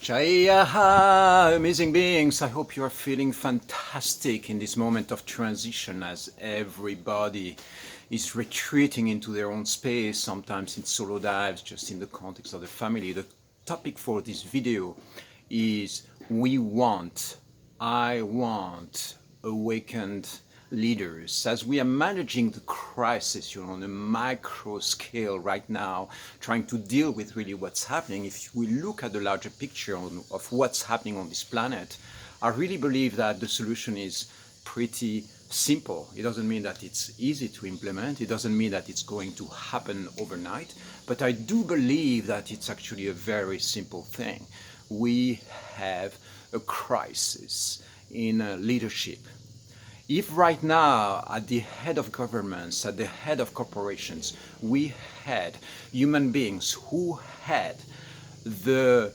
Jaya, amazing beings. I hope you are feeling fantastic in this moment of transition as everybody is retreating into their own space, sometimes in solo dives, just in the context of the family. The topic for this video is I want awakened leaders. As we are managing the crisis, on a micro scale right now, trying to deal with really what's happening, if we look at the larger picture of what's happening on this planet, I really believe that the solution is pretty simple. It doesn't mean that it's easy to implement. It doesn't mean that it's going to happen overnight. But I do believe that it's actually a very simple thing. We have a crisis in leadership. If right now, at the head of governments, at the head of corporations, we had human beings who had the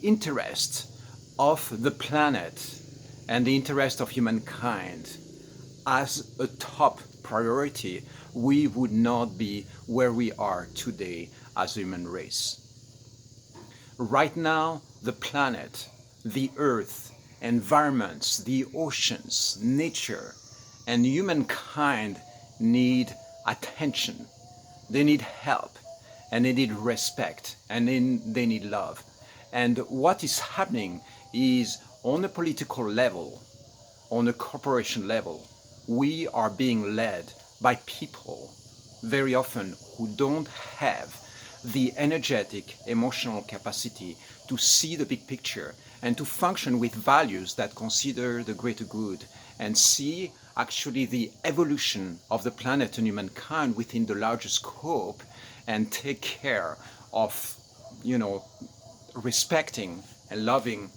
interest of the planet and the interest of humankind as a top priority, we would not be where we are today as a human race. Right now, the planet, the earth, environments, the oceans, nature, and humankind need attention. They need help, and they need respect, and they need love. And what is happening is on a political level, on a corporation level, we are being led by people very often who don't have the energetic, emotional capacity to see the big picture and to function with values that consider the greater good and see actually the evolution of the planet and humankind within the larger scope and take care of, respecting and loving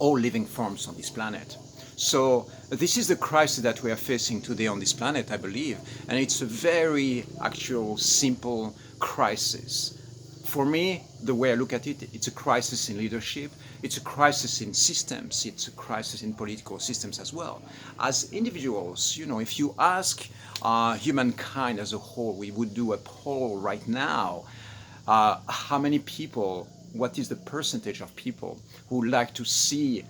all living forms on this planet. So this is the crisis that we are facing today on this planet, I believe, and it's a very actual, simple crisis. For me, the way I look at it, it's a crisis in leadership, it's a crisis in systems, it's a crisis in political systems as well. As individuals, if you ask humankind as a whole, we would do a poll right now, how many people, what is the percentage of people who would like to see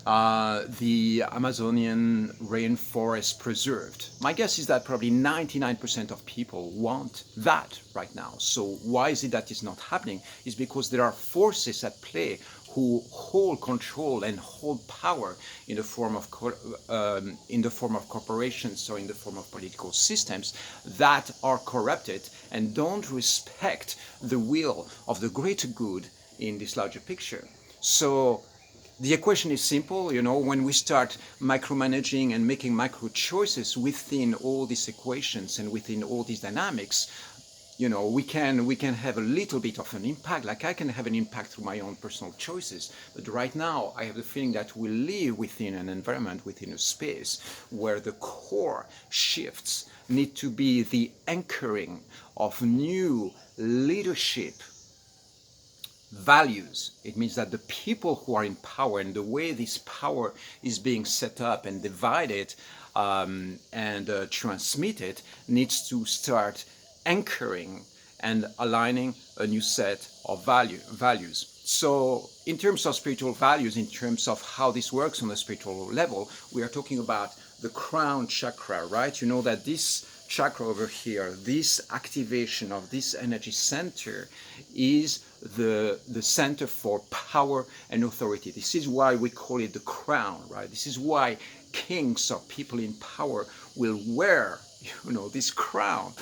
the Amazonian rainforest preserved? My guess is that probably 99% of people want that right now. So why is it that it's not happening? It's because there are forces at play who hold control and hold power in the form of corporations or in the form of political systems that are corrupted and don't respect the will of the greater good in this larger picture. So the equation is simple, when we start micromanaging and making micro choices within all these equations and within all these dynamics, we can have a little bit of an impact, like I can have an impact through my own personal choices. But right now, I have the feeling that we live within an environment, within a space where the core shifts need to be the anchoring of new leadership values. It means that the people who are in power and the way this power is being set up and divided and transmitted needs to start anchoring and aligning a new set of values. So in terms of spiritual values, in terms of how this works on a spiritual level, we are talking about the crown chakra, right? You know that this chakra over here, this activation of this energy center is the center for power and authority. This is why we call it the crown, right? This is why kings or people in power will wear, this crown.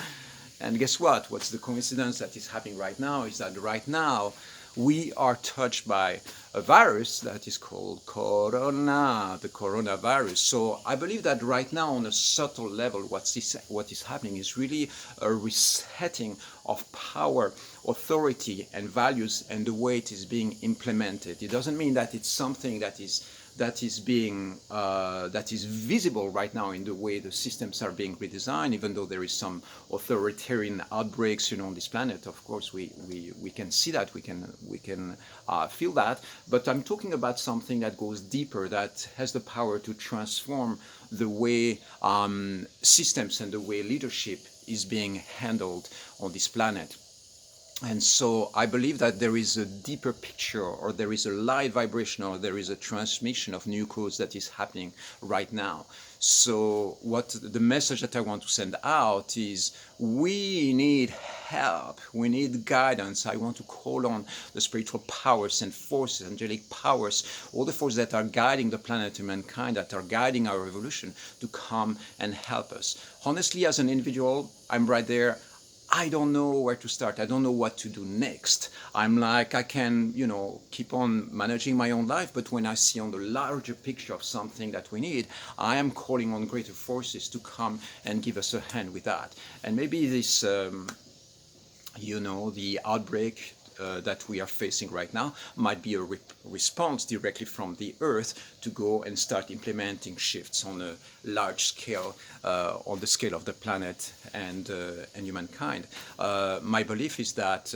And guess what? What's the coincidence that is happening right now is that right now we are touched by a virus that is called corona, the coronavirus. So I believe that right now on a subtle level, what is happening is really a resetting of power, authority, and values and the way it is being implemented. It doesn't mean that it's something that is visible right now in the way the systems are being redesigned, even though there is some authoritarian outbreaks, on this planet. Of course, we can see that, we can feel that. But I'm talking about something that goes deeper, that has the power to transform the way systems and the way leadership is being handled on this planet. And so I believe that there is a deeper picture, or there is a light vibration, or there is a transmission of new codes that is happening right now. So what the message that I want to send out is, we need help, we need guidance. I want to call on the spiritual powers and forces, angelic powers, all the forces that are guiding the planet and mankind, that are guiding our evolution, to come and help us. Honestly, as an individual, I'm right there. I don't know where to start. I don't know what to do next. I'm like, I can, keep on managing my own life, but when I see on the larger picture of something that we need, I am calling on greater forces to come and give us a hand with that. And maybe this, the outbreak that we are facing right now might be a response directly from the Earth to go and start implementing shifts on a large scale, on the scale of the planet and humankind. My belief is that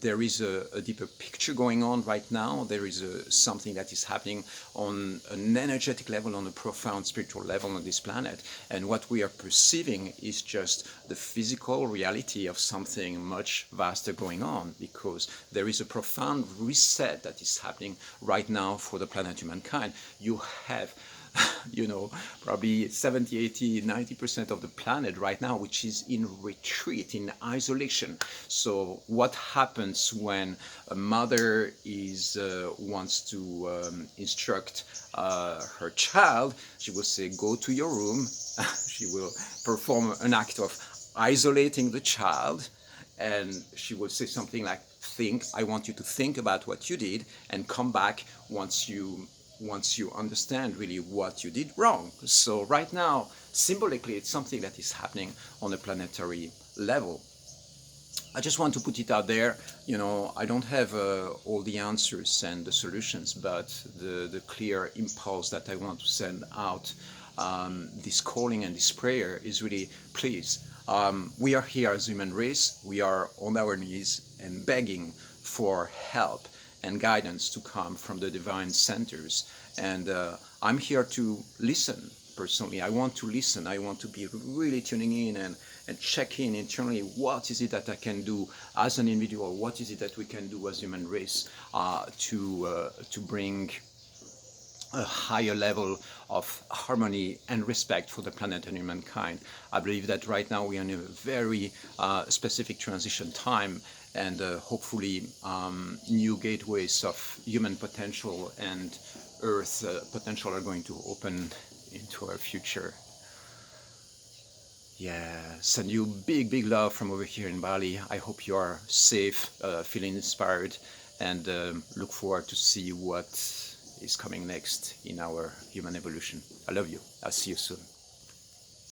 there is a deeper picture going on right now. There is something that is happening on an energetic level, on a profound spiritual level on this planet. And what we are perceiving is just the physical reality of something much vaster going on, because there is a profound reset that is happening right now for the planet humankind. You have probably 70, 80, 90% of the planet right now, which is in retreat, in isolation. So what happens when a mother wants to instruct her child? She will say, go to your room. She will perform an act of isolating the child, and she will say something like, I want you to think about what you did and come back once you understand really what you did wrong. So right now, symbolically, it's something that is happening on a planetary level. I just want to put it out there. I don't have all the answers and the solutions, but the clear impulse that I want to send out, this calling and this prayer, is really, please, we are here as human race. We are on our knees and begging for help and guidance to come from the divine centers. And I'm here to listen. Personally, I want to listen. I want to be really tuning in and check in internally. What is it that I can do as an individual? What is it that we can do as human race to bring a higher level of harmony and respect for the planet and humankind? I believe that right now we are in a very specific transition time, and hopefully new gateways of human potential and Earth potential are going to open into our future. Yeah, send you big love from over here in Bali. I hope you are safe, feeling inspired, and look forward to see what is coming next in our human evolution. I love you. I'll see you soon.